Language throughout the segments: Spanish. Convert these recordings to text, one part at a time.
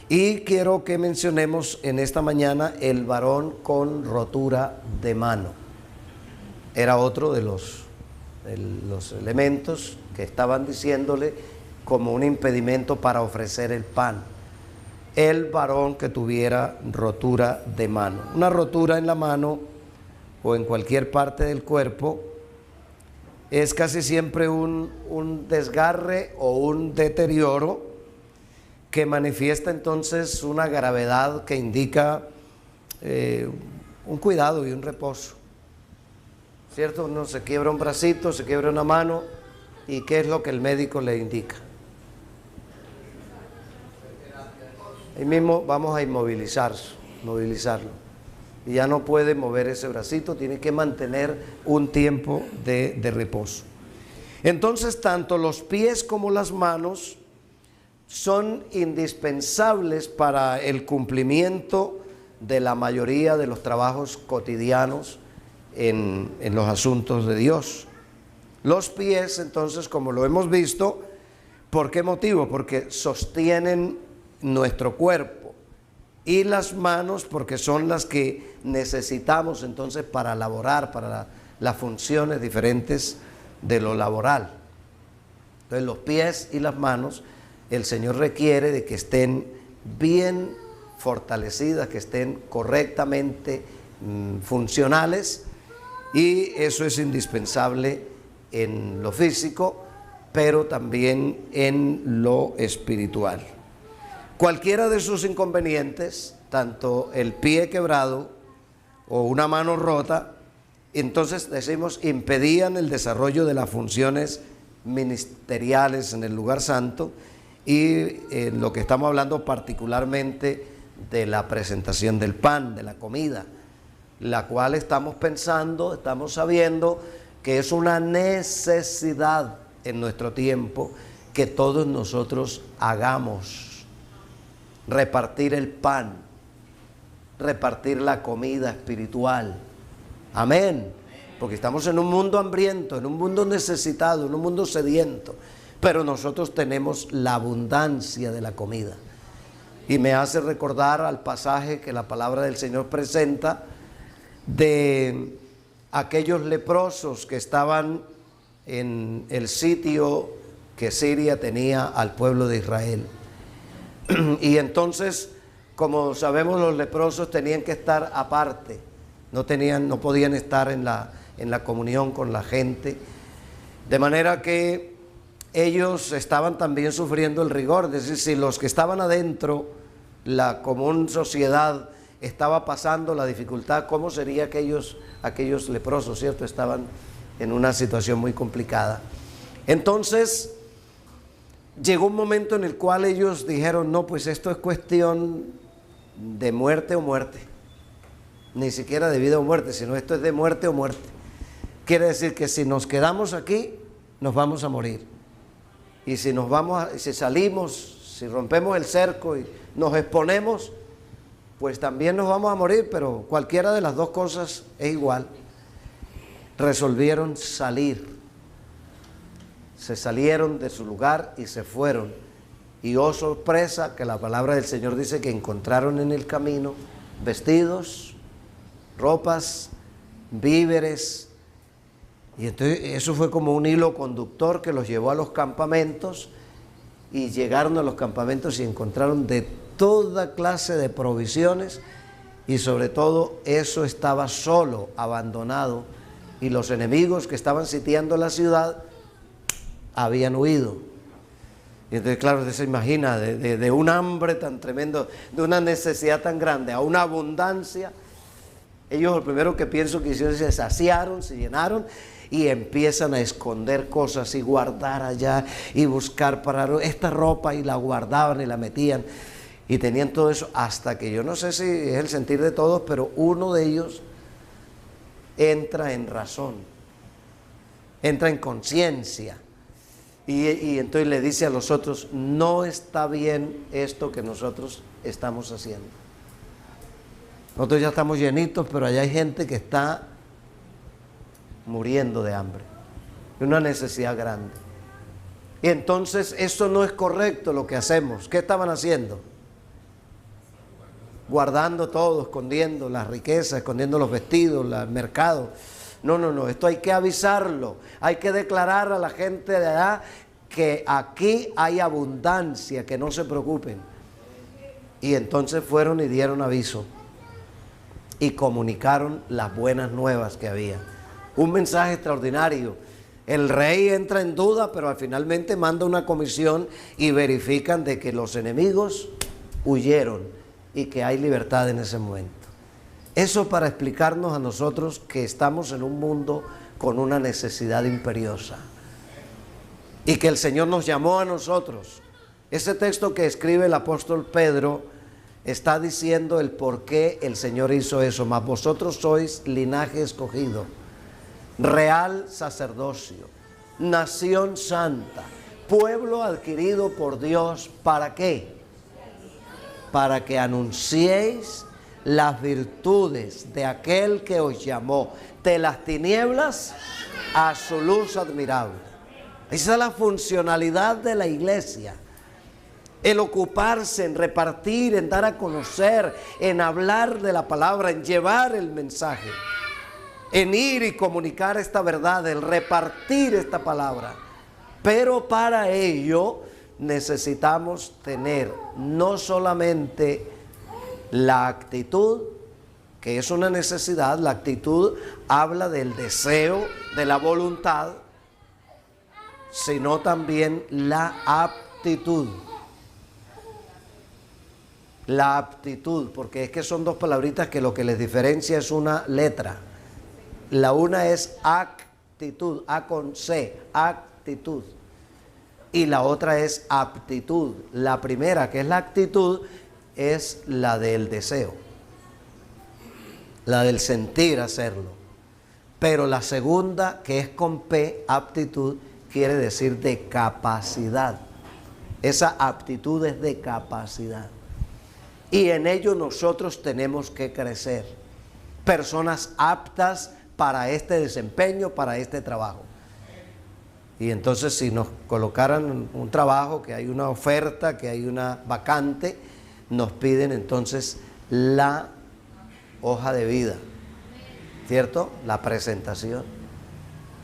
Y quiero que mencionemos en esta mañana el varón con rotura de mano. Era otro de los elementos que estaban diciéndole como un impedimento para ofrecer el pan. El varón que tuviera rotura de mano. Una rotura en la mano o en cualquier parte del cuerpo es casi siempre un desgarre o un deterioro que manifiesta entonces una gravedad que indica un cuidado y un reposo. ¿Cierto? Uno se quiebra un bracito, se quiebra una mano, ¿y qué es lo que el médico le indica? Ahí mismo vamos a movilizarlo. Y ya no puede mover ese bracito, tiene que mantener un tiempo de reposo. Entonces, tanto los pies como las manos son indispensables para el cumplimiento de la mayoría de los trabajos cotidianos en los asuntos de Dios. Los pies, entonces, como lo hemos visto, ¿por qué motivo? Porque sostienen nuestro cuerpo, y las manos porque son las que necesitamos entonces para laborar, para las funciones diferentes de lo laboral. Entonces los pies y las manos, el Señor requiere de que estén bien fortalecidas, que estén correctamente funcionales, y eso es indispensable en lo físico, pero también en lo espiritual. Cualquiera de sus inconvenientes, tanto el pie quebrado o una mano rota, entonces decimos, impedían el desarrollo de las funciones ministeriales en el lugar santo, y en lo que estamos hablando particularmente de la presentación del pan, de la comida, la cual estamos pensando, estamos sabiendo que es una necesidad en nuestro tiempo que todos nosotros hagamos. Repartir el pan, repartir la comida espiritual. Amén. Porque estamos en un mundo hambriento, en un mundo necesitado, en un mundo sediento, pero nosotros tenemos la abundancia de la comida. Y me hace recordar al pasaje que la palabra del Señor presenta de aquellos leprosos que estaban en el sitio que Siria tenía al pueblo de Israel. Y entonces, como sabemos, los leprosos tenían que estar aparte, no podían estar en la comunión con la gente, de manera que ellos estaban también sufriendo el rigor. Es decir, si los que estaban adentro, la común sociedad, estaba pasando la dificultad, ¿cómo sería aquellos leprosos, cierto? Estaban en una situación muy complicada. Entonces llegó un momento en el cual ellos dijeron, no, pues esto es cuestión de muerte o muerte, ni siquiera de vida o muerte, sino esto es de muerte o muerte. Quiere decir que si nos quedamos aquí, nos vamos a morir. Y si si salimos, si rompemos el cerco y nos exponemos, pues también nos vamos a morir, pero cualquiera de las dos cosas es igual. Resolvieron salir. Se salieron de su lugar y se fueron. Y oh sorpresa, que la palabra del Señor dice que encontraron en el camino vestidos, ropas, víveres. Y entonces eso fue como un hilo conductor que los llevó a los campamentos, y llegaron a los campamentos y encontraron de toda clase de provisiones, y sobre todo eso estaba solo, abandonado, y los enemigos que estaban sitiando la ciudad habían huido. Y entonces, claro, usted se imagina de un hambre tan tremendo, de una necesidad tan grande a una abundancia. Ellos lo primero que pienso que hicieron, se saciaron, se llenaron, y empiezan a esconder cosas y guardar allá y buscar para esta ropa, y la guardaban y la metían y tenían todo eso, hasta que yo no sé si es el sentir de todos, pero uno de ellos entra en razón, entra en conciencia, y entonces le dice a los otros, no está bien esto que nosotros estamos haciendo. Nosotros ya estamos llenitos, pero allá hay gente que está muriendo de hambre, de una necesidad grande. Y entonces eso no es correcto lo que hacemos. ¿Qué estaban haciendo? guardando todo, escondiendo las riquezas, escondiendo los vestidos, el mercado. No, esto hay que avisarlo, hay que declarar a la gente de allá que aquí hay abundancia, que no se preocupen. Y entonces fueron y dieron aviso y comunicaron las buenas nuevas que había. Un mensaje extraordinario. El rey entra en duda, pero finalmente manda una comisión y verifican de que los enemigos huyeron y que hay libertad en ese momento. Eso para explicarnos a nosotros que estamos en un mundo con una necesidad imperiosa y que el Señor nos llamó a nosotros. Ese texto que escribe el apóstol Pedro está diciendo el por qué el Señor hizo eso. Mas vosotros sois linaje escogido, real sacerdocio, nación santa, pueblo adquirido por Dios. ¿Para qué? Para que anunciéis las virtudes de aquel que os llamó de las tinieblas a su luz admirable. Esa es la funcionalidad de la iglesia. El ocuparse en repartir, en dar a conocer, en hablar de la palabra, en llevar el mensaje, en ir y comunicar esta verdad, el repartir esta palabra. Pero para ello necesitamos tener no solamente la actitud, que es una necesidad. La actitud habla del deseo, de la voluntad, sino también la aptitud. La aptitud, porque es que son dos palabritas que lo que les diferencia es una letra. La una es actitud, A con C, actitud. Y la otra es aptitud. La primera, que es la actitud, es la del deseo, la del sentir hacerlo. Pero la segunda, que es con P, aptitud, quiere decir de capacidad. Esa aptitud es de capacidad. Y en ello nosotros tenemos que crecer. Personas aptas para este desempeño, para este trabajo. Y entonces si nos colocaran un trabajo, que hay una oferta, que hay una vacante, nos piden entonces la hoja de vida, ¿cierto? La presentación.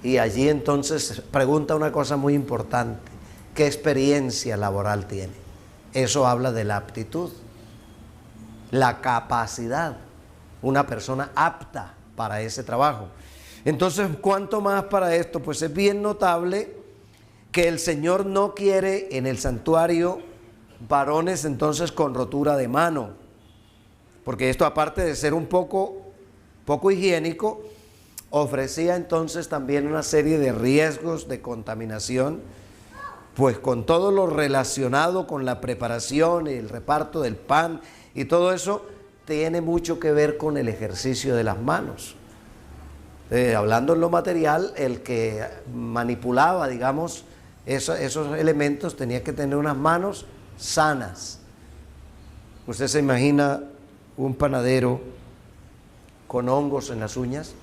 Y allí entonces pregunta una cosa muy importante: ¿qué experiencia laboral tiene? Eso habla de la aptitud, la capacidad, una persona apta para ese trabajo. Entonces, ¿cuánto más para esto? Pues es bien notable que el Señor no quiere en el santuario varones entonces con rotura de mano, porque esto, aparte de ser un poco higiénico, ofrecía entonces también una serie de riesgos de contaminación, pues con todo lo relacionado con la preparación y el reparto del pan y todo eso tiene mucho que ver con el ejercicio de las manos. Hablando en lo material, el que manipulaba, digamos, esos elementos tenía que tener unas manos sanas. ¿Usted se imagina un panadero con hongos en las uñas?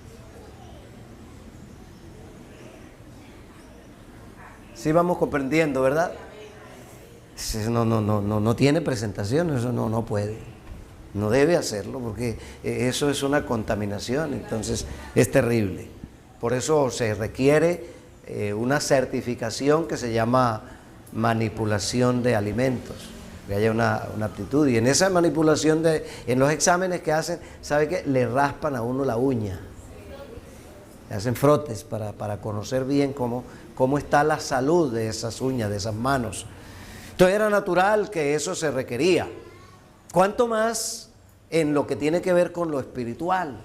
Sí, vamos comprendiendo, ¿verdad? No tiene presentación, eso no puede, no debe hacerlo, porque eso es una contaminación, entonces es terrible. Por eso se requiere una certificación que se llama manipulación de alimentos, que haya una aptitud. Y en esa manipulación, en los exámenes que hacen, ¿sabe qué? Le raspan a uno la uña, le hacen frotes para conocer bien cómo está la salud de esas uñas, de esas manos. Entonces era natural que eso se requería. ¿Cuánto más en lo que tiene que ver con lo espiritual?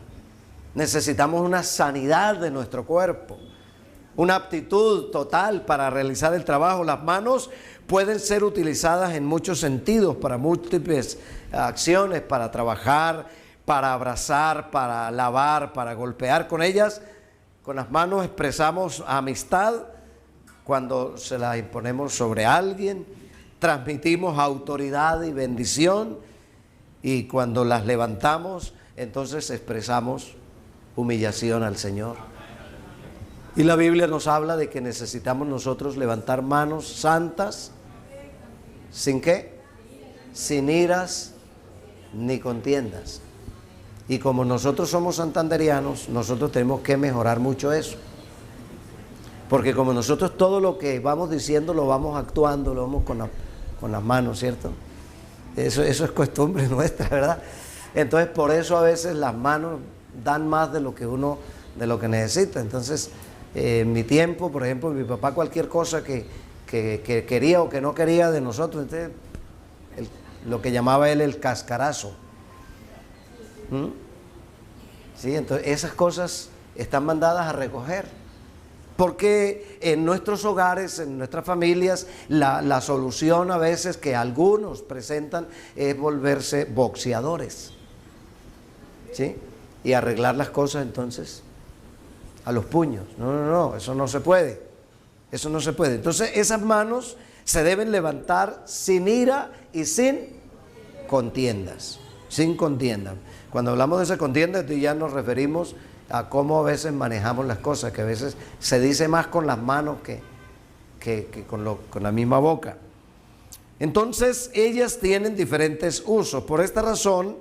Necesitamos una sanidad de nuestro cuerpo, una aptitud total para realizar el trabajo. Las manos pueden ser utilizadas en muchos sentidos, para múltiples acciones, para trabajar, para abrazar, para lavar, para golpear. Con ellas, con las manos, expresamos amistad cuando se las imponemos sobre alguien, transmitimos autoridad y bendición, y cuando las levantamos, entonces expresamos humillación al Señor. Y la Biblia nos habla de que necesitamos nosotros levantar manos santas, ¿sin qué? Sin iras ni contiendas. Y como nosotros somos santanderianos, nosotros tenemos que mejorar mucho eso. Porque como nosotros todo lo que vamos diciendo lo vamos actuando, lo vamos con las manos, ¿cierto? Eso es costumbre nuestra, ¿verdad? Entonces por eso a veces las manos dan más de lo que necesita. Entonces en mi tiempo, por ejemplo, mi papá cualquier cosa que quería o que no quería de nosotros, entonces lo que llamaba él el cascarazo. ¿Sí? Entonces esas cosas están mandadas a recoger. Porque en nuestros hogares, en nuestras familias, la solución a veces que algunos presentan es volverse boxeadores. ¿Sí? Y arreglar las cosas entonces a los puños. No, eso no se puede. Eso no se puede. Entonces esas manos se deben levantar sin ira y sin contiendas. Sin contienda. Cuando hablamos de esa contienda, ya nos referimos a cómo a veces manejamos las cosas, que a veces se dice más con las manos que con la misma boca. Entonces ellas tienen diferentes usos. Por esta razón,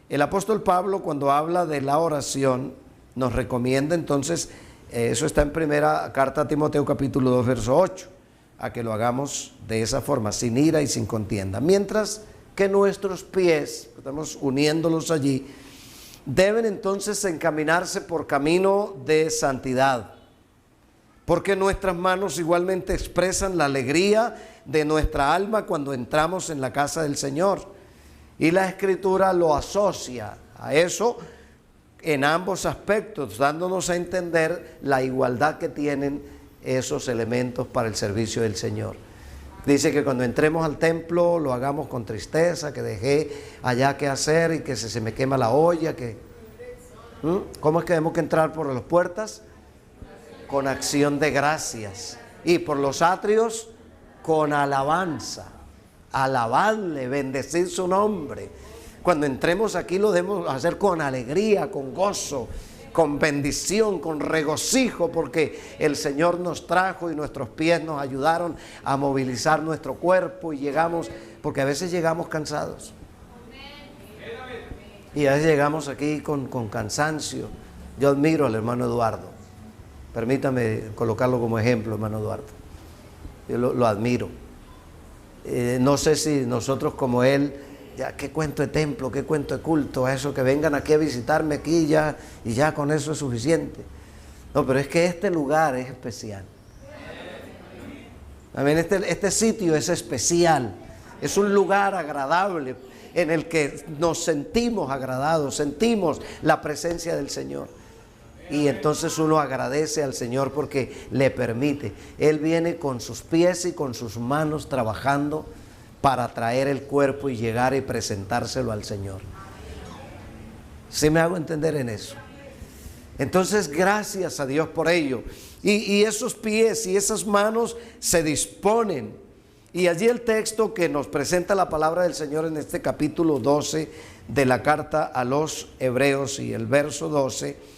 el apóstol Pablo, cuando habla de la oración, nos recomienda entonces, eso está en primera carta a Timoteo capítulo 2 verso 8, a que lo hagamos de esa forma, sin ira y sin contienda. Mientras que nuestros pies, estamos uniéndolos allí, deben entonces encaminarse por camino de santidad, porque nuestras manos igualmente expresan la alegría de nuestra alma cuando entramos en la casa del Señor, y la Escritura lo asocia a eso en ambos aspectos, dándonos a entender la igualdad que tienen esos elementos para el servicio del Señor. Dice que cuando entremos al templo lo hagamos con tristeza, que dejé allá que hacer y que se me quema la olla. ¿Cómo es que tenemos que entrar por las puertas? Con acción de gracias. Y por los atrios con alabanza. Alabarle, bendecir su nombre. Cuando entremos aquí lo debemos hacer con alegría, con gozo, con bendición, con regocijo, porque el Señor nos trajo y nuestros pies nos ayudaron a movilizar nuestro cuerpo y llegamos, porque a veces llegamos cansados. Y a veces llegamos aquí con cansancio. Yo admiro al hermano Eduardo. Permítame colocarlo como ejemplo, hermano Eduardo. Yo lo admiro. No sé si nosotros como él, ya qué cuento de templo, qué cuento de culto, eso que vengan aquí a visitarme aquí ya, y ya con eso es suficiente. No, pero es que este lugar es especial. También este sitio es especial. Es un lugar agradable en el que nos sentimos agradados, sentimos la presencia del Señor. Y entonces uno agradece al Señor porque le permite. Él viene con sus pies y con sus manos trabajando para traer el cuerpo y llegar y presentárselo al Señor. ¿Sí me hago entender en eso? Entonces, gracias a Dios por ello. Y esos pies y esas manos se disponen. Y allí el texto que nos presenta la palabra del Señor en este capítulo 12 de la carta a los Hebreos y el verso 12,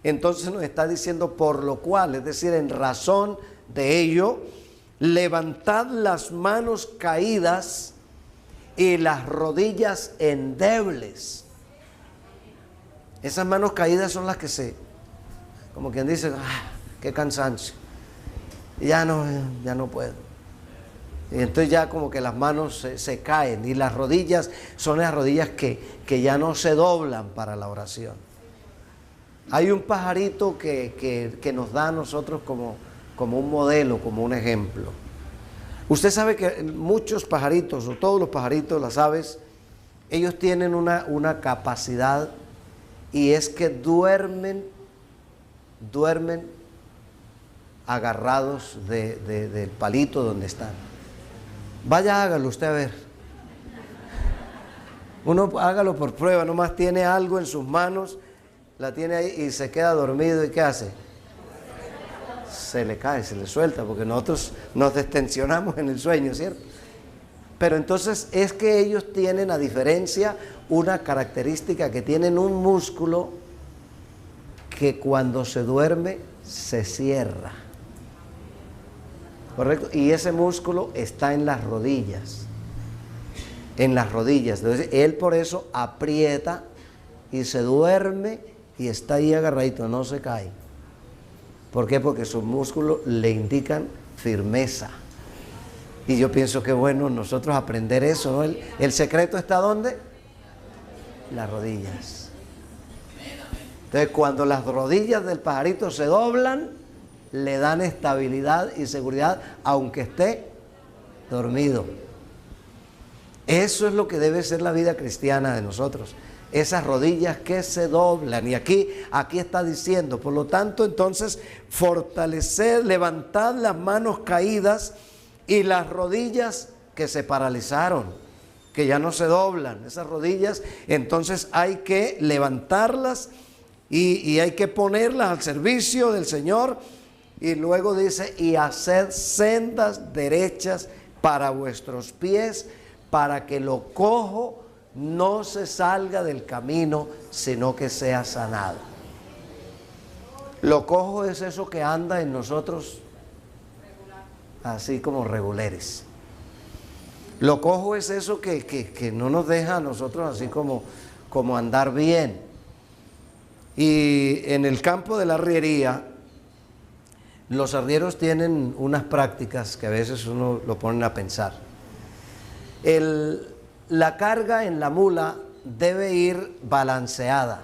entonces nos está diciendo por lo cual, es decir, en razón de ello, levantad las manos caídas y las rodillas endebles. Esas manos caídas son las que como quien dice, qué cansancio, ya no puedo. Y entonces ya como que las manos se caen, y las rodillas son las rodillas que ya no se doblan para la oración. Hay un pajarito que nos da a nosotros como un modelo, como un ejemplo. Usted sabe que muchos pajaritos, o todos los pajaritos, las aves, ellos tienen una capacidad, y es que duermen agarrados del palito donde están. Vaya, hágalo usted a ver. Uno hágalo por prueba, nomás tiene algo en sus manos, la tiene ahí y se queda dormido, ¿y qué hace? Se le cae, se le suelta, porque nosotros nos destensionamos en el sueño, ¿cierto? Pero entonces es que ellos tienen, a diferencia, una característica, que tienen un músculo que cuando se duerme se cierra, ¿correcto? Y ese músculo está en las rodillas. en las rodillas. Entonces él por eso aprieta y se duerme y está ahí agarradito, no se cae. ¿Por qué? Porque sus músculos le indican firmeza. Y yo pienso que bueno nosotros aprender eso, ¿no? El secreto está ¿dónde? Las rodillas. Entonces cuando las rodillas del pajarito se doblan, le dan estabilidad y seguridad aunque esté dormido. Eso es lo que debe ser la vida cristiana de nosotros. Esas rodillas que se doblan. Y aquí está diciendo, por lo tanto, entonces, fortalecer, levantad las manos caídas y las rodillas que se paralizaron, que ya no se doblan. Esas rodillas, entonces hay que levantarlas y hay que ponerlas al servicio del Señor. Y luego dice, y haced sendas derechas para vuestros pies, para que lo cojo no se salga del camino, sino que sea sanado. Lo cojo es eso que anda en nosotros así como reguleres. Lo cojo es eso que no nos deja a nosotros así como andar bien. Y en el campo de la arriería, los arrieros tienen unas prácticas que a veces uno lo ponen a pensar. La carga en la mula debe ir balanceada.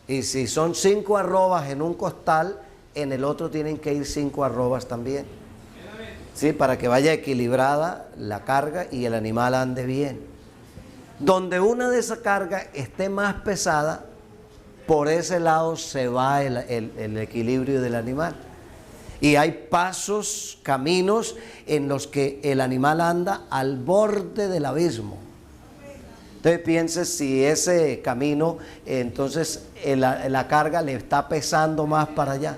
Y si son 5 arrobas en un costal, en el otro tienen que ir 5 arrobas también. ¿Sí? Para que vaya equilibrada la carga y el animal ande bien. Donde una de esas cargas esté más pesada, por ese lado se va el equilibrio del animal. Y hay pasos, caminos en los que el animal anda al borde del abismo. Entonces piense si ese camino, entonces la carga le está pesando más para allá.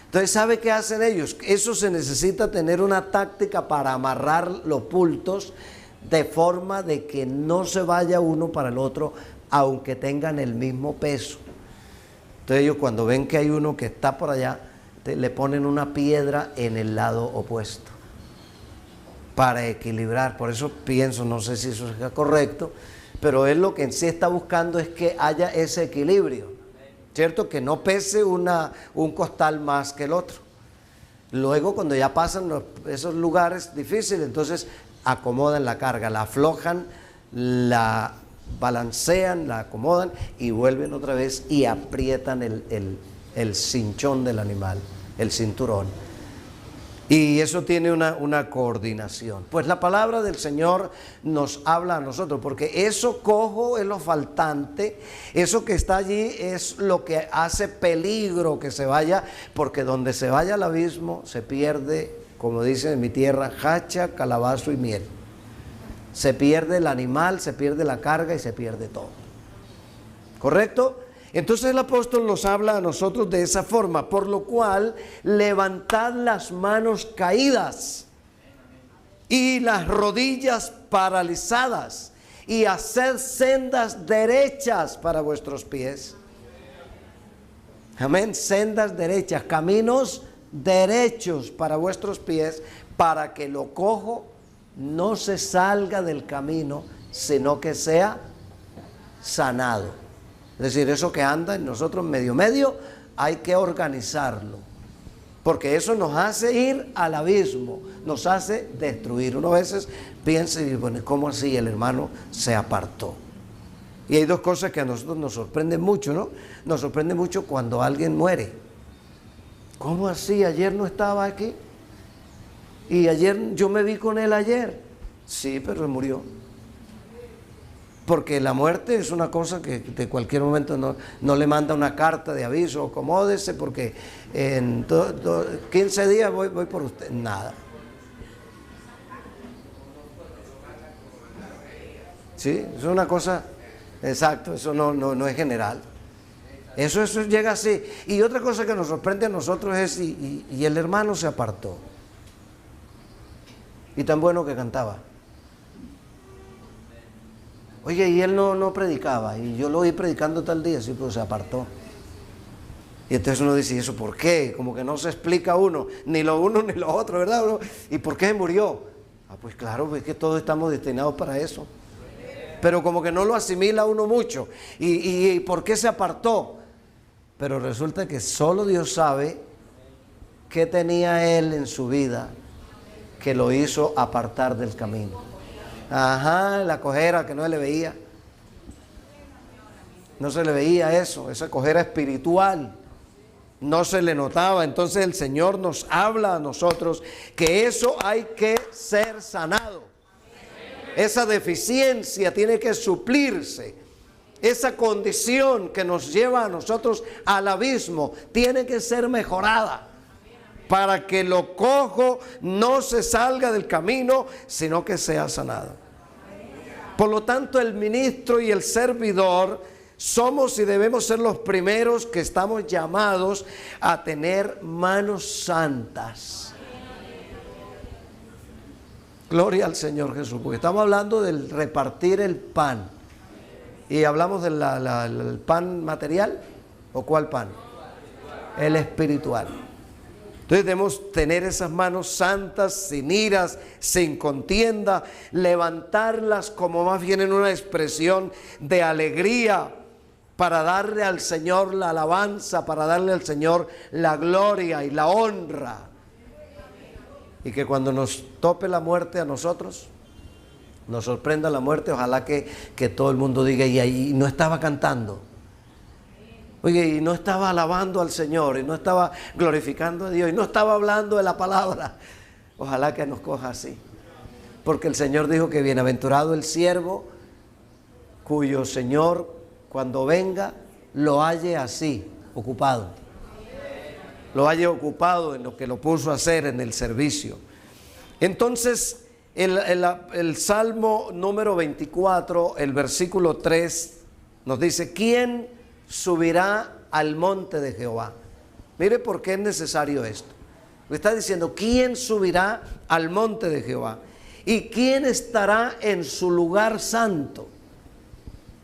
Entonces, ¿sabe qué hacen ellos? Eso se necesita tener una táctica para amarrar los pultos de forma de que no se vaya uno para el otro, aunque tengan el mismo peso. Entonces ellos cuando ven que hay uno que está por allá, le ponen una piedra en el lado opuesto para equilibrar. Por eso pienso, no sé si eso es correcto, pero él lo que en sí está buscando es que haya ese equilibrio, ¿cierto? Que no pese un costal más que el otro. Luego cuando ya pasan esos lugares difíciles, entonces acomodan la carga, la aflojan, la balancean, la acomodan y vuelven otra vez y aprietan el cinchón del animal, el cinturón. Y eso tiene una coordinación. Pues la palabra del Señor nos habla a nosotros, porque eso cojo es lo faltante, eso que está allí es lo que hace peligro que se vaya, porque donde se vaya al abismo se pierde, como dicen en mi tierra, hacha, calabazo y miel. Se pierde el animal, se pierde la carga y se pierde todo. ¿Correcto? Entonces el apóstol nos habla a nosotros de esa forma, por lo cual levantad las manos caídas y las rodillas paralizadas y haced sendas derechas para vuestros pies. Amén, sendas derechas, caminos derechos para vuestros pies, para que lo cojo no se salga del camino, sino que sea sanado. Es decir, eso que anda en nosotros medio, hay que organizarlo. Porque eso nos hace ir al abismo, nos hace destruir. Uno a veces piensa y dice, bueno, ¿cómo así el hermano se apartó? Y hay dos cosas que a nosotros nos sorprenden mucho, ¿no? Nos sorprende mucho cuando alguien muere. ¿Cómo así? Ayer no estaba aquí. Y ayer, yo me vi con él ayer. Sí, pero él murió. Porque la muerte es una cosa que de cualquier momento no le manda una carta de aviso, acomódese porque en 15 días voy por usted. Nada. Sí, es una cosa, exacto, eso no es general. Eso llega así. Y otra cosa que nos sorprende a nosotros es, y el hermano se apartó. Y tan bueno que cantaba. Oye, y él no predicaba, y yo lo oí predicando tal día, sí, pero se apartó. Y entonces uno dice, ¿y eso por qué? Como que no se explica uno, ni lo uno ni lo otro, ¿verdad? ¿Y por qué murió? Pues claro, pues es que todos estamos destinados para eso. Pero como que no lo asimila uno mucho. ¿Y por qué se apartó? Pero resulta que solo Dios sabe qué tenía él en su vida que lo hizo apartar del camino. Ajá, la cojera que no se le veía. No se le veía eso, esa cojera espiritual. No se le notaba. Entonces el Señor nos habla a nosotros que eso hay que ser sanado. Esa deficiencia tiene que suplirse. Esa condición que nos lleva a nosotros al abismo tiene que ser mejorada para que lo cojo no se salga del camino, sino que sea sanado. Por lo tanto, el ministro y el servidor somos y debemos ser los primeros que estamos llamados a tener manos santas. Gloria al Señor Jesús, porque estamos hablando del repartir el pan. Y hablamos del pan material, ¿o cuál pan? El espiritual. Entonces debemos tener esas manos santas, sin iras, sin contienda, levantarlas como más bien en una expresión de alegría, para darle al Señor la alabanza, para darle al Señor la gloria y la honra. Y que cuando nos tope la muerte a nosotros, nos sorprenda la muerte, ojalá que todo el mundo diga, y ahí no estaba cantando. Oye, y no estaba alabando al Señor, y no estaba glorificando a Dios, y no estaba hablando de la palabra. Ojalá que nos coja así. Porque el Señor dijo que bienaventurado el siervo cuyo Señor cuando venga lo halle así, ocupado. Lo halle ocupado en lo que lo puso a hacer en el servicio. Entonces, el Salmo número 24, el versículo 3, nos dice, ¿quién subirá al monte de Jehová? Mire por qué es necesario esto. Está diciendo, ¿quién subirá al monte de Jehová? ¿Y quién estará en su lugar santo?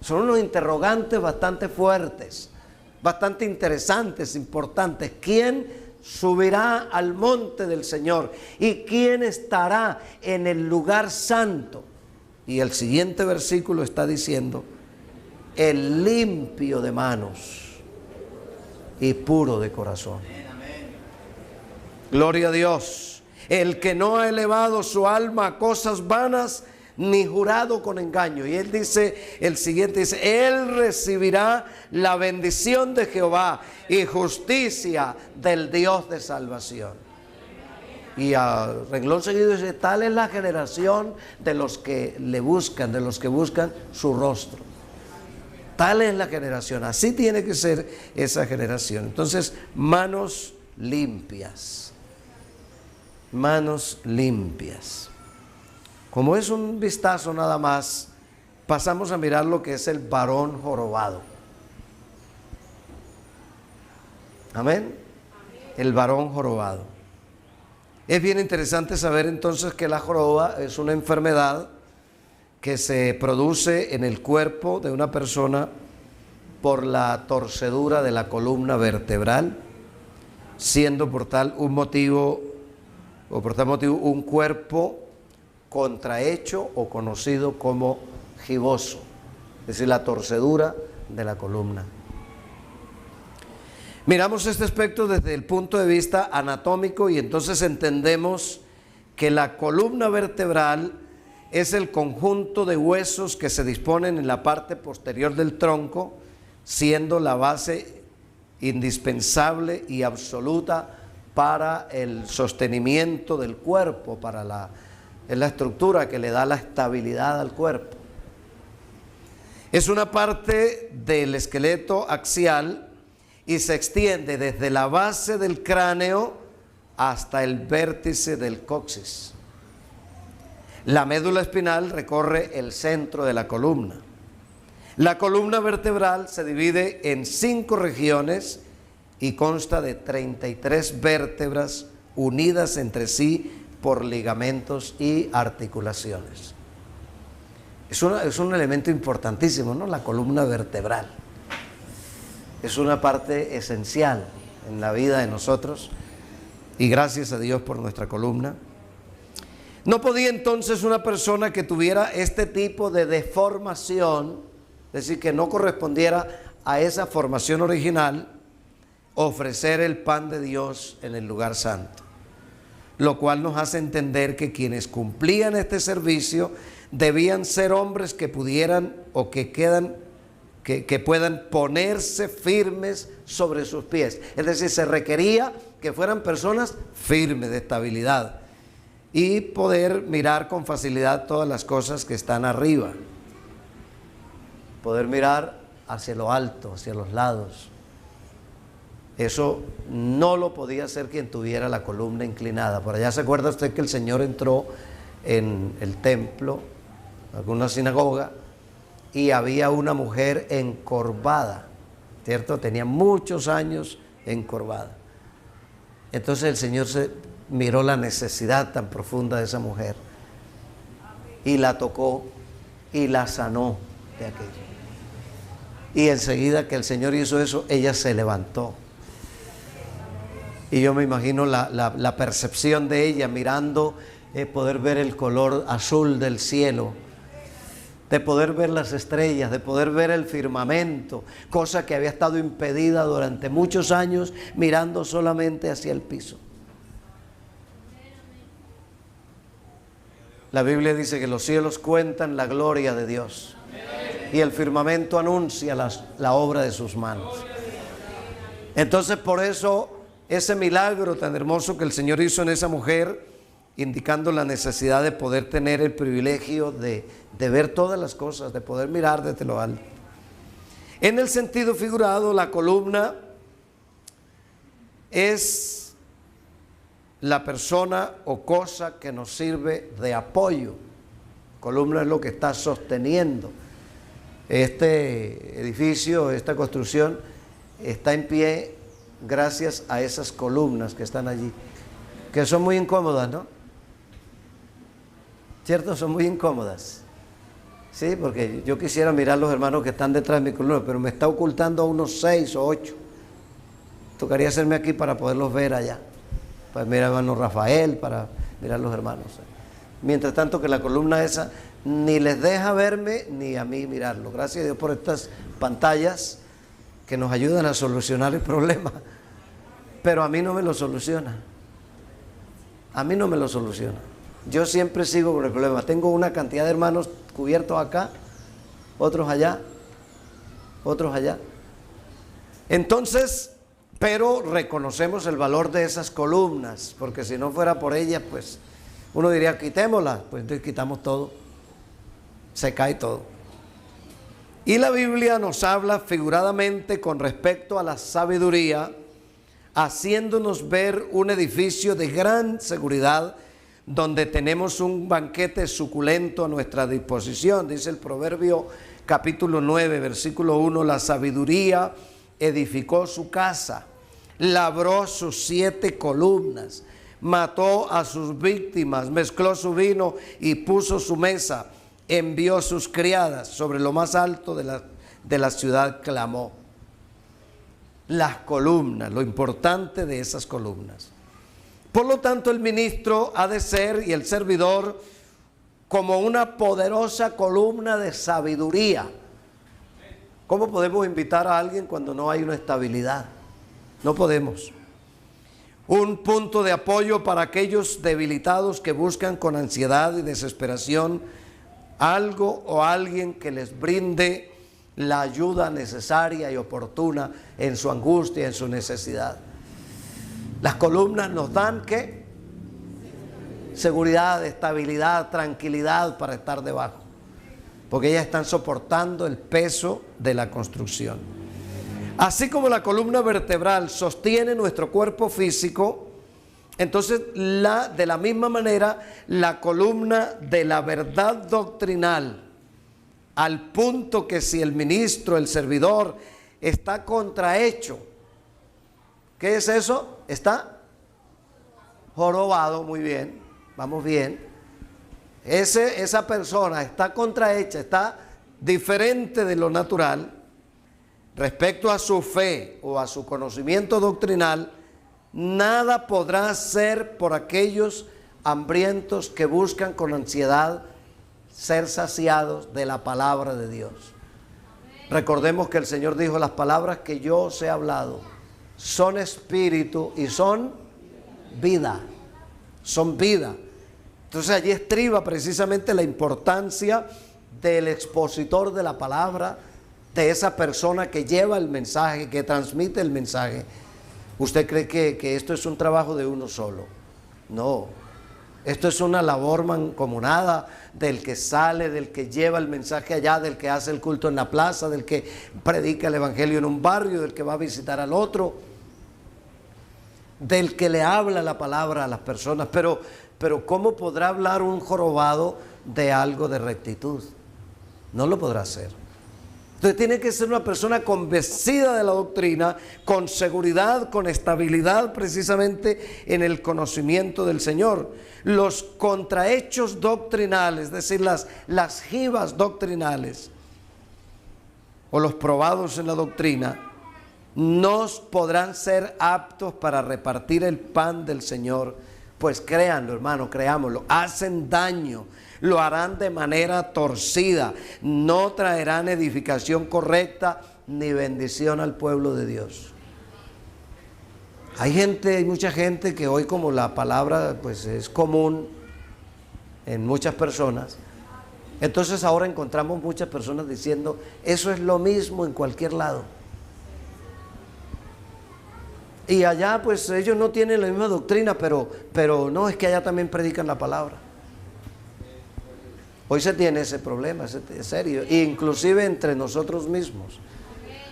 Son unos interrogantes bastante fuertes, bastante interesantes, importantes. ¿Quién subirá al monte del Señor? ¿Y quién estará en el lugar santo? Y el siguiente versículo está diciendo, el limpio de manos y puro de corazón. Gloria a Dios. El que no ha elevado su alma a cosas vanas, ni jurado con engaño. Y él dice, el siguiente dice, él recibirá la bendición de Jehová y justicia del Dios de salvación. Y a renglón seguido dice, tal es la generación de los que le buscan, de los que buscan su rostro. Tal es la generación, así tiene que ser esa generación. Entonces, manos limpias. Manos limpias. Como es un vistazo nada más, pasamos a mirar lo que es el varón jorobado. Amén. El varón jorobado. Es bien interesante saber entonces que la joroba es una enfermedad que se produce en el cuerpo de una persona por la torcedura de la columna vertebral, siendo por tal motivo un cuerpo contrahecho o conocido como giboso, es decir, la torcedura de la columna. Miramos este aspecto desde el punto de vista anatómico y entonces entendemos que la columna vertebral es el conjunto de huesos que se disponen en la parte posterior del tronco, siendo la base indispensable y absoluta para el sostenimiento del cuerpo, es la estructura que le da la estabilidad al cuerpo. Es una parte del esqueleto axial y se extiende desde la base del cráneo hasta el vértice del coxis. La médula espinal recorre el centro de la columna. La columna vertebral se divide en 5 regiones y consta de 33 vértebras unidas entre sí por ligamentos y articulaciones. Es un elemento importantísimo, ¿no? La columna vertebral. Es una parte esencial en la vida de nosotros y gracias a Dios por nuestra columna. No podía entonces una persona que tuviera este tipo de deformación, es decir, que no correspondiera a esa formación original, ofrecer el pan de Dios en el lugar santo. Lo cual nos hace entender que quienes cumplían este servicio debían ser hombres que pudieran o que puedan ponerse firmes sobre sus pies. Es decir, se requería que fueran personas firmes, de estabilidad, y poder mirar con facilidad todas las cosas que están arriba. Poder mirar hacia lo alto, hacia los lados. Eso no lo podía hacer quien tuviera la columna inclinada. Por allá se acuerda usted que el Señor entró en el templo, alguna sinagoga, y había una mujer encorvada, ¿cierto? Tenía muchos años encorvada. Entonces el Señor miró la necesidad tan profunda de esa mujer y la tocó y la sanó de aquello. Y enseguida que el Señor hizo eso, ella se levantó. Y yo me imagino la percepción de ella mirando, poder ver el color azul del cielo, de poder ver las estrellas, de poder ver el firmamento, cosa que había estado impedida durante muchos años, mirando solamente hacia el piso. La Biblia dice que los cielos cuentan la gloria de Dios y el firmamento anuncia la obra de sus manos. Entonces, por eso ese milagro tan hermoso que el Señor hizo en esa mujer, indicando la necesidad de poder tener el privilegio de ver todas las cosas, de poder mirar desde lo alto. En el sentido figurado, la columna es la persona o cosa que nos sirve de apoyo. Columna es lo que está sosteniendo. Este edificio, esta construcción está en pie gracias a esas columnas que están allí, que son muy incómodas, ¿no? ¿Cierto? Son muy incómodas. Sí, porque yo quisiera mirar los hermanos que están detrás de mi columna, pero me está ocultando a unos 6 o 8. Tocaría hacerme aquí para poderlos ver allá, para mirar al hermano Rafael, para mirar los hermanos. Mientras tanto que la columna esa ni les deja verme ni a mí mirarlo. Gracias a Dios por estas pantallas que nos ayudan a solucionar el problema, pero a mí no me lo soluciona. A mí no me lo soluciona. Yo siempre sigo con el problema. Tengo una cantidad de hermanos cubiertos acá, otros allá, otros allá. Entonces, pero reconocemos el valor de esas columnas, porque si no fuera por ellas, pues uno diría, quitémoslas. Pues entonces quitamos todo, se cae todo. Y la Biblia nos habla figuradamente con respecto a la sabiduría, haciéndonos ver un edificio de gran seguridad, donde tenemos un banquete suculento a nuestra disposición. Dice el Proverbio capítulo 9, versículo 1, la sabiduría edificó su casa, labró sus 7 columnas, mató a sus víctimas, mezcló su vino y puso su mesa, envió sus criadas, sobre lo más alto de la ciudad clamó. Las columnas, lo importante de esas columnas. Por lo tanto, el ministro ha de ser, y el servidor, como una poderosa columna de sabiduría. ¿Cómo podemos invitar a alguien cuando no hay una estabilidad? No podemos. Un punto de apoyo para aquellos debilitados que buscan con ansiedad y desesperación algo o alguien que les brinde la ayuda necesaria y oportuna en su angustia, en su necesidad. Las columnas nos dan ¿qué? Seguridad, estabilidad, tranquilidad para estar debajo, porque ellas están soportando el peso de la construcción. Así como la columna vertebral sostiene nuestro cuerpo físico, entonces de la misma manera la columna de la verdad doctrinal, al punto que si el ministro, el servidor, está contrahecho, ¿qué es eso? Está jorobado, muy bien, vamos bien. Esa persona está contrahecha, está diferente de lo natural respecto a su fe o a su conocimiento doctrinal. Nada podrá hacer por aquellos hambrientos que buscan con ansiedad ser saciados de la palabra de Dios. Recordemos que el Señor dijo: las palabras que yo os he hablado son espíritu y son vida. Son vida. Entonces allí estriba precisamente la importancia del expositor de la palabra, de esa persona que lleva el mensaje, que transmite el mensaje. ¿Usted cree que esto es un trabajo de uno solo? No. Esto es una labor mancomunada del que sale, del que lleva el mensaje allá, del que hace el culto en la plaza, del que predica el evangelio en un barrio, del que va a visitar al otro, del que le habla la palabra a las personas. Pero ¿cómo podrá hablar un jorobado de algo de rectitud? No lo podrá hacer. Entonces tiene que ser una persona convencida de la doctrina, con seguridad, con estabilidad precisamente en el conocimiento del Señor. Los contrahechos doctrinales, es decir, las jibas doctrinales o los probados en la doctrina, no podrán ser aptos para repartir el pan del Señor. Pues créanlo, hermano, creámoslo, hacen daño. Lo harán de manera torcida, no traerán edificación correcta ni bendición al pueblo de Dios. Hay mucha gente que hoy, como la palabra pues es común en muchas personas, entonces ahora encontramos muchas personas diciendo: eso es lo mismo en cualquier lado. Y allá pues ellos no tienen la misma doctrina, pero no, es que allá también predican la palabra. Hoy se tiene ese problema, es serio, inclusive entre nosotros mismos.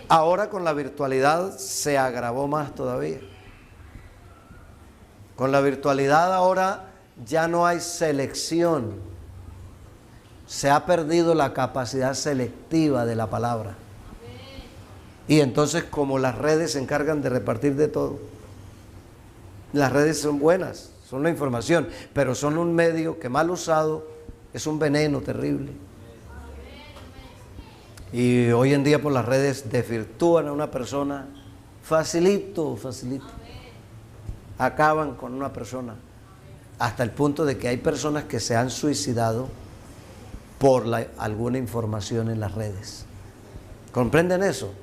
Ahora con la virtualidad se agravó más todavía. Con la virtualidad ahora ya no hay selección. Se ha perdido la capacidad selectiva de la palabra. Y entonces, como las redes se encargan de repartir de todo, las redes son buenas, son la información, pero son un medio que mal usado es un veneno terrible. Y hoy en día por las redes desvirtúan a una persona facilito. Acaban con una persona hasta el punto de que hay personas que se han suicidado por alguna información en las redes. ¿Comprenden eso?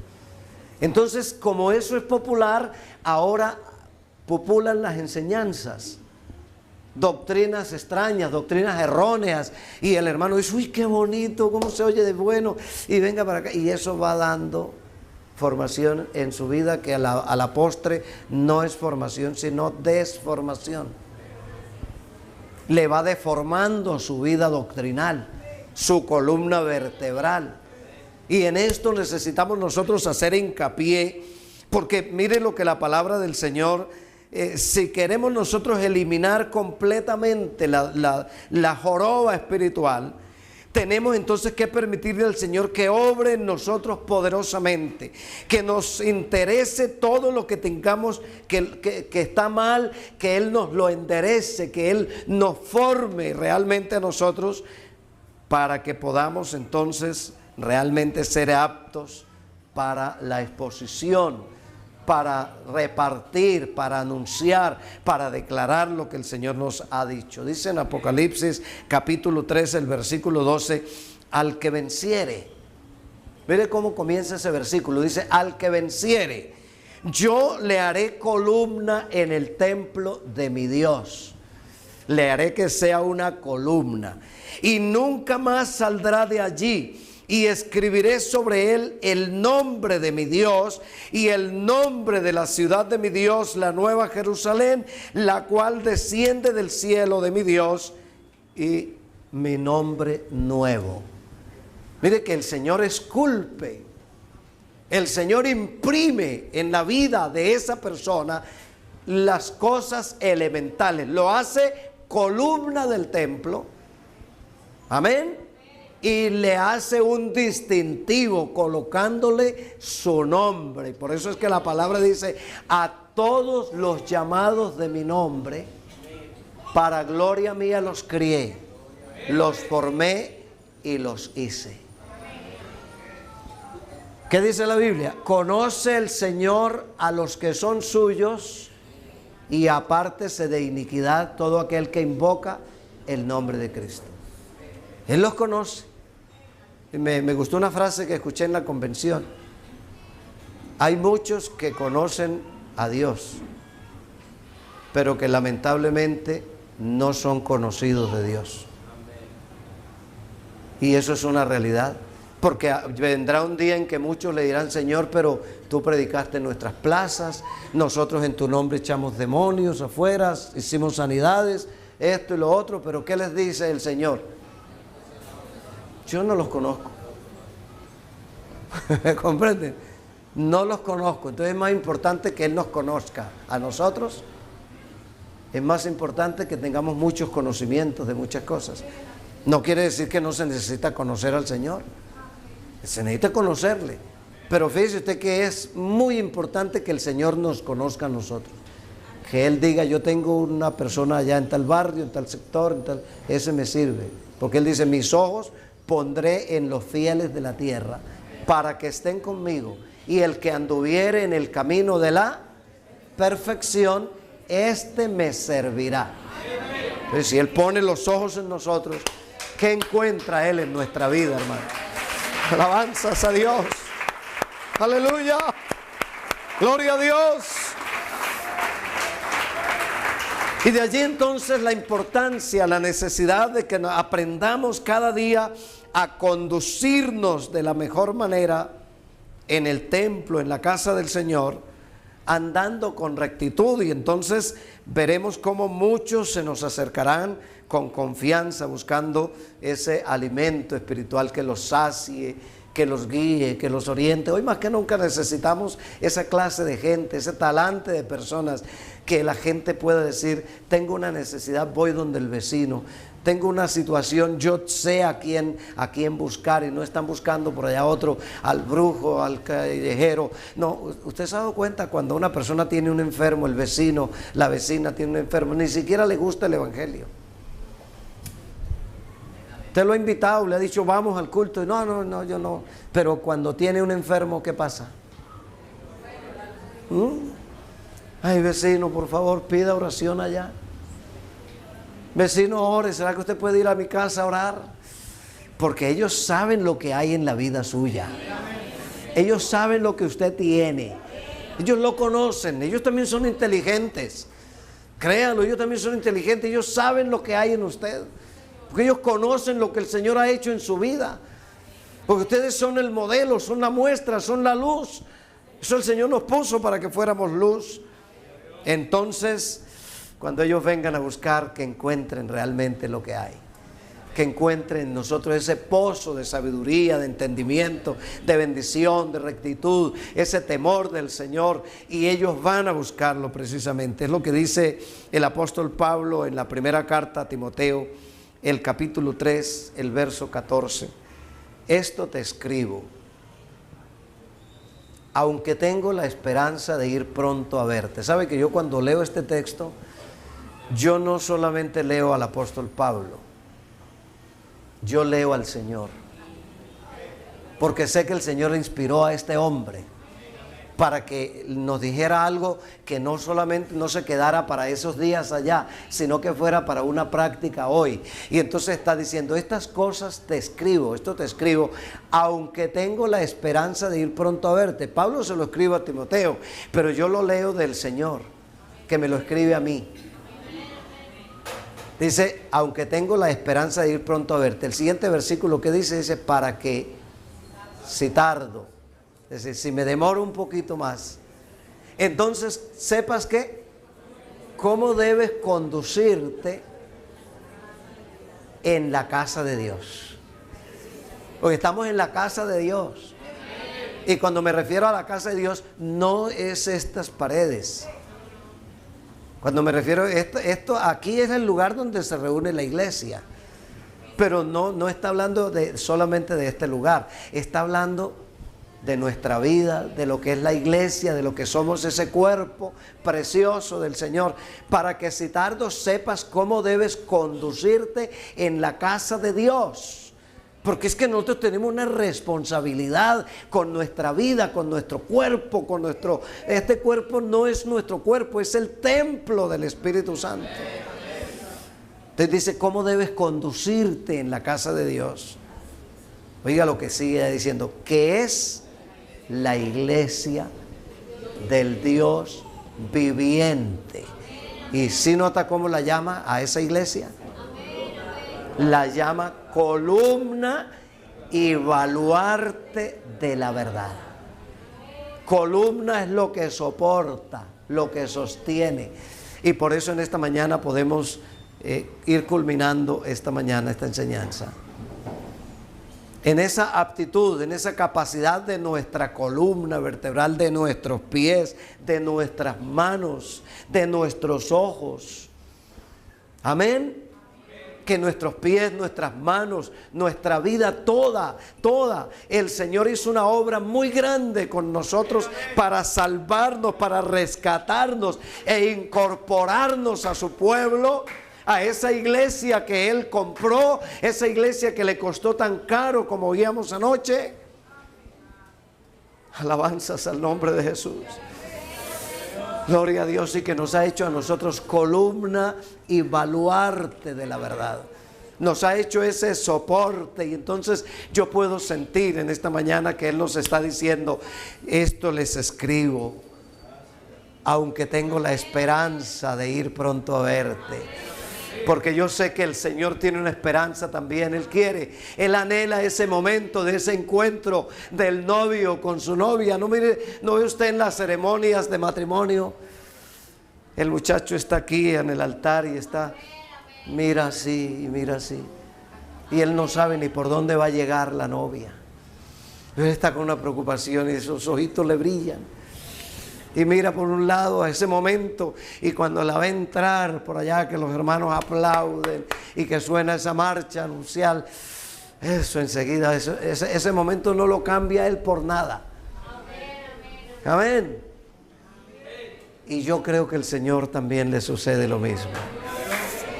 Entonces, como eso es popular, ahora populan las enseñanzas, doctrinas extrañas, doctrinas erróneas, y el hermano dice: uy, qué bonito, cómo se oye de bueno, y venga para acá, y eso va dando formación en su vida que a la postre no es formación sino desformación. Le va deformando su vida doctrinal, su columna vertebral. Y en esto necesitamos nosotros hacer hincapié, porque mire lo que la palabra del Señor, si queremos nosotros eliminar completamente la joroba espiritual, tenemos entonces que permitirle al Señor que obre en nosotros poderosamente, que nos interese todo lo que tengamos que está mal, que Él nos lo enderece, que Él nos forme realmente a nosotros, para que podamos entonces realmente ser aptos para la exposición, para repartir, para anunciar, para declarar lo que el Señor nos ha dicho. Dice en Apocalipsis capítulo 13, el versículo 12, al que venciere. Mire cómo comienza ese versículo, dice: al que venciere, yo le haré columna en el templo de mi Dios. Le haré que sea una columna, y nunca más saldrá de allí. Y escribiré sobre él el nombre de mi Dios y el nombre de la ciudad de mi Dios, la nueva Jerusalén, la cual desciende del cielo de mi Dios, y mi nombre nuevo. Mire que el Señor esculpe, el Señor imprime en la vida de esa persona las cosas elementales. Lo hace columna del templo. Amén. Y le hace un distintivo colocándole su nombre. Por eso es que la palabra dice: a todos los llamados de mi nombre, para gloria mía los crié, los formé y los hice. ¿Qué dice la Biblia? Conoce el Señor a los que son suyos y apártese de iniquidad todo aquel que invoca el nombre de Cristo. Él los conoce. Me gustó una frase que escuché en la convención. Hay muchos que conocen a Dios, pero que lamentablemente no son conocidos de Dios. Y eso es una realidad, porque vendrá un día en que muchos le dirán: Señor, pero tú predicaste en nuestras plazas, nosotros en tu nombre echamos demonios afuera, hicimos sanidades, esto y lo otro, pero ¿qué les dice el Señor? Yo no los conozco. ¿Comprenden? No los conozco. Entonces es más importante que Él nos conozca a nosotros. Es más importante que tengamos muchos conocimientos de muchas cosas. No quiere decir que no se necesita conocer al Señor. Se necesita conocerle. Pero fíjese usted que es muy importante que el Señor nos conozca a nosotros. Que Él diga: yo tengo una persona allá en tal barrio, en tal sector, en tal... Ese me sirve. Porque Él dice: mis ojos pondré en los fieles de la tierra, para que estén conmigo. Y el que anduviere en el camino de la perfección, este me servirá. Entonces, si Él pone los ojos en nosotros, ¿qué encuentra Él en nuestra vida, hermano? Alabanzas a Dios. Aleluya. Gloria a Dios. Y de allí entonces la importancia, la necesidad de que aprendamos cada día a conducirnos de la mejor manera en el templo, en la casa del Señor, andando con rectitud. Y entonces veremos cómo muchos se nos acercarán con confianza, buscando ese alimento espiritual que los sacie, que los guíe, que los oriente. Hoy más que nunca necesitamos esa clase de gente, ese talante de personas, que la gente pueda decir: tengo una necesidad, voy donde el vecino. Tengo una situación, yo sé a quién buscar, y no están buscando por allá otro, al brujo, al callejero. No, usted se ha dado cuenta cuando una persona tiene un enfermo, el vecino, la vecina tiene un enfermo, ni siquiera le gusta el evangelio. Usted lo ha invitado, le ha dicho: vamos al culto, y no, yo no. Pero cuando tiene un enfermo, ¿qué pasa? Ay, vecino, por favor, pida oración allá. Vecino, ore, ¿será que usted puede ir a mi casa a orar? Porque ellos saben lo que hay en la vida suya. Ellos saben lo que usted tiene. Ellos lo conocen, ellos también son inteligentes. Créanlo, ellos también son inteligentes. Ellos saben lo que hay en usted. Porque ellos conocen lo que el Señor ha hecho en su vida. Porque ustedes son el modelo, son la muestra, son la luz. Eso el Señor nos puso para que fuéramos luz. Entonces, cuando ellos vengan a buscar, que encuentren realmente lo que hay. Que encuentren en nosotros ese pozo de sabiduría, de entendimiento, de bendición, de rectitud, ese temor del Señor. Y ellos van a buscarlo precisamente. Es lo que dice el apóstol Pablo en la primera carta a Timoteo, el capítulo 3, el verso 14. Esto te escribo, aunque tengo la esperanza de ir pronto a verte. ¿Sabe que yo cuando leo este texto, yo no solamente leo al apóstol Pablo, yo leo al Señor? Porque sé que el Señor inspiró a este hombre para que nos dijera algo que no solamente no se quedara para esos días allá, sino que fuera para una práctica hoy. Y entonces está diciendo: estas cosas te escribo, esto te escribo, aunque tengo la esperanza de ir pronto a verte. Pablo se lo escribe a Timoteo, pero yo lo leo del Señor, que me lo escribe a mí. Dice: aunque tengo la esperanza de ir pronto a verte. El siguiente versículo que dice, para que, si tardo, es decir, si me demoro un poquito más, entonces sepas que cómo debes conducirte en la casa de Dios. Porque estamos en la casa de Dios. Y cuando me refiero a la casa de Dios, no es estas paredes. Cuando me refiero a esto aquí es el lugar donde se reúne la iglesia. Pero no está hablando solamente de este lugar. Está hablando de nuestra vida, de lo que es la iglesia, de lo que somos, ese cuerpo precioso del Señor, para que si tardo sepas cómo debes conducirte en la casa de Dios. Porque es que nosotros tenemos una responsabilidad con nuestra vida, con nuestro cuerpo, este cuerpo no es nuestro cuerpo, es el templo del Espíritu Santo. Entonces dice, ¿cómo debes conducirte en la casa de Dios? Oiga lo que sigue diciendo, que es la iglesia del Dios viviente. Y si nota cómo la llama a esa iglesia, la llama columna y baluarte de la verdad. Columna es lo que soporta, lo que sostiene. Y por eso en esta mañana podemos ir culminando esta enseñanza. En esa aptitud, en esa capacidad de nuestra columna vertebral, de nuestros pies, de nuestras manos, de nuestros ojos. Amén. Que nuestros pies, nuestras manos, nuestra vida toda, el Señor hizo una obra muy grande con nosotros para salvarnos, para rescatarnos e incorporarnos a su pueblo, a esa iglesia que Él compró, esa iglesia que le costó tan caro como oíamos anoche. Alabanzas al nombre de Jesús. Gloria a Dios, y que nos ha hecho a nosotros columna y baluarte de la verdad. Nos ha hecho ese soporte, y entonces yo puedo sentir en esta mañana que Él nos está diciendo, esto les escribo, aunque tengo la esperanza de ir pronto a verte. Porque yo sé que el Señor tiene una esperanza también. Él quiere, Él anhela ese momento de ese encuentro del novio con su novia. No ve usted en las ceremonias de matrimonio, el muchacho está aquí en el altar y está, mira así y mira así, y él no sabe ni por dónde va a llegar la novia. Él está con una preocupación y esos ojitos le brillan. Y mira por un lado a ese momento, y cuando la ve entrar por allá, que los hermanos aplauden y que suena esa marcha anuncial, eso enseguida, ese momento no lo cambia él por nada. Amén. Y yo creo que el Señor también le sucede lo mismo.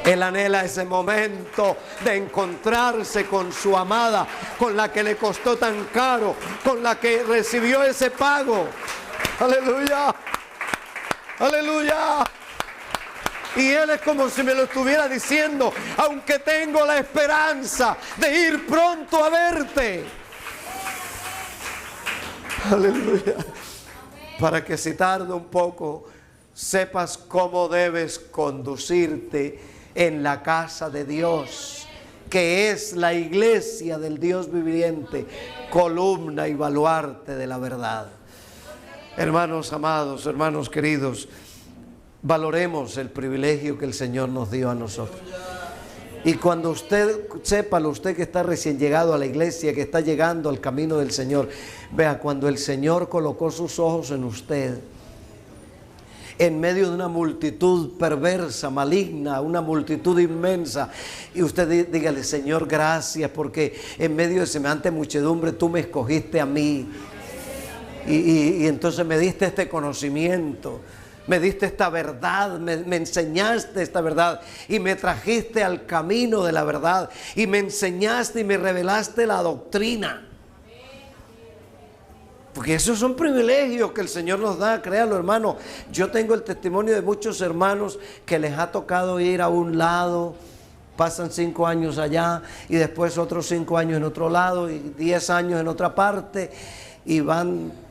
Él anhela ese momento de encontrarse con su amada, con la que le costó tan caro, con la que recibió ese pago. Aleluya, aleluya. Y Él es como si me lo estuviera diciendo, aunque tengo la esperanza de ir pronto a verte. Aleluya. Para que si tarda un poco, sepas cómo debes conducirte en la casa de Dios, que es la iglesia del Dios viviente, columna y baluarte de la verdad. Hermanos amados, hermanos queridos, valoremos el privilegio que el Señor nos dio a nosotros. Y cuando usted, sépalo, usted que está recién llegado a la iglesia, que está llegando al camino del Señor, vea, cuando el Señor colocó sus ojos en usted, en medio de una multitud perversa, maligna, una multitud inmensa, y usted dígale, Señor, gracias, porque en medio de semejante muchedumbre tú me escogiste a mí. Y entonces me diste este conocimiento, me diste esta verdad, me enseñaste esta verdad y me trajiste al camino de la verdad y me enseñaste y me revelaste la doctrina. Porque esos son privilegios que el Señor nos da, créalo, hermano. Yo tengo el testimonio de muchos hermanos que les ha tocado ir a un lado, pasan 5 años allá y después otros 5 años en otro lado y 10 años en otra parte, y van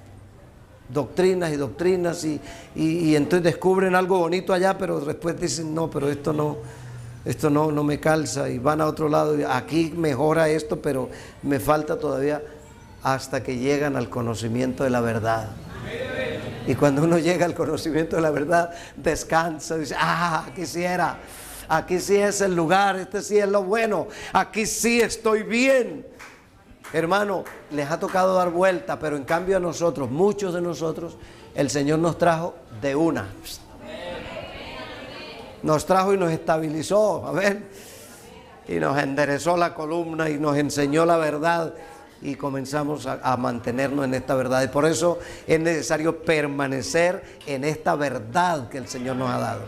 doctrinas y doctrinas y entonces descubren algo bonito allá, pero después dicen, no, pero esto no me calza, y van a otro lado, y aquí mejora esto, pero me falta todavía, hasta que llegan al conocimiento de la verdad. Y cuando uno llega al conocimiento de la verdad, descansa, dice, aquí sí era, aquí sí es el lugar, este sí es lo bueno, aquí sí estoy bien. Hermano, les ha tocado dar vuelta, pero en cambio a nosotros, muchos de nosotros, el Señor nos trajo de una. Nos trajo y nos estabilizó, a ver, y nos enderezó la columna y nos enseñó la verdad, y comenzamos a mantenernos en esta verdad. Y por eso es necesario permanecer en esta verdad que el Señor nos ha dado.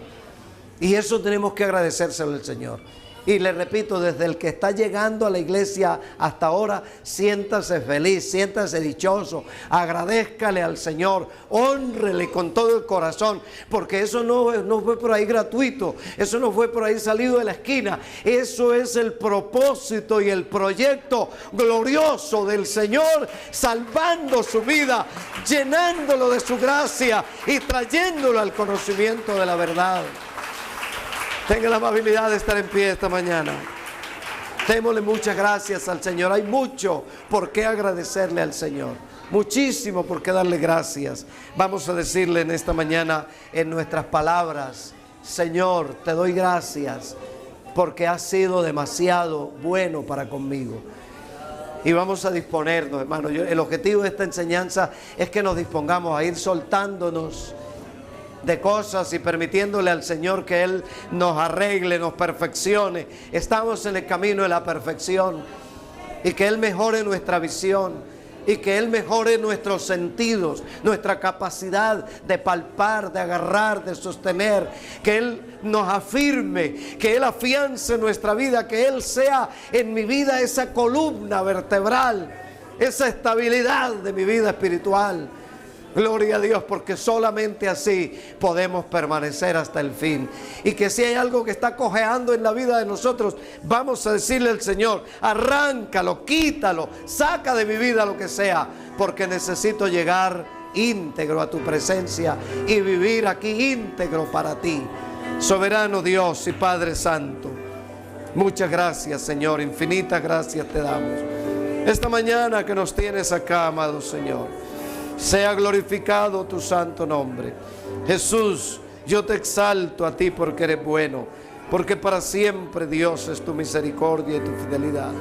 Y eso tenemos que agradecérselo al Señor. Y le repito, desde el que está llegando a la iglesia hasta ahora, siéntase feliz, siéntase dichoso, agradézcale al Señor, hónrele con todo el corazón, porque eso no fue por ahí gratuito, eso no fue por ahí salido de la esquina, eso es el propósito y el proyecto glorioso del Señor, salvando su vida, llenándolo de su gracia y trayéndolo al conocimiento de la verdad. Tenga la amabilidad de estar en pie esta mañana. Démosle muchas gracias al Señor. Hay mucho por qué agradecerle al Señor. Muchísimo por qué darle gracias. Vamos a decirle en esta mañana en nuestras palabras: Señor, te doy gracias porque has sido demasiado bueno para conmigo. Y vamos a disponernos, hermano. El objetivo de esta enseñanza es que nos dispongamos a ir soltándonos de cosas y permitiéndole al Señor que Él nos arregle, nos perfeccione. Estamos en el camino de la perfección, y que Él mejore nuestra visión, y que Él mejore nuestros sentidos, nuestra capacidad de palpar, de agarrar, de sostener, que Él nos afirme, que Él afiance nuestra vida, que Él sea en mi vida esa columna vertebral, esa estabilidad de mi vida espiritual. Gloria a Dios, porque solamente así podemos permanecer hasta el fin. Y que si hay algo que está cojeando en la vida de nosotros, vamos a decirle al Señor: arráncalo, quítalo, saca de mi vida lo que sea, porque necesito llegar íntegro a tu presencia y vivir aquí íntegro para ti. Soberano Dios y Padre Santo, muchas gracias, Señor, infinitas gracias te damos. Esta mañana que nos tienes acá, amado Señor, sea glorificado tu santo nombre. Jesús, yo te exalto a ti porque eres bueno, porque para siempre, Dios, es tu misericordia y tu fidelidad.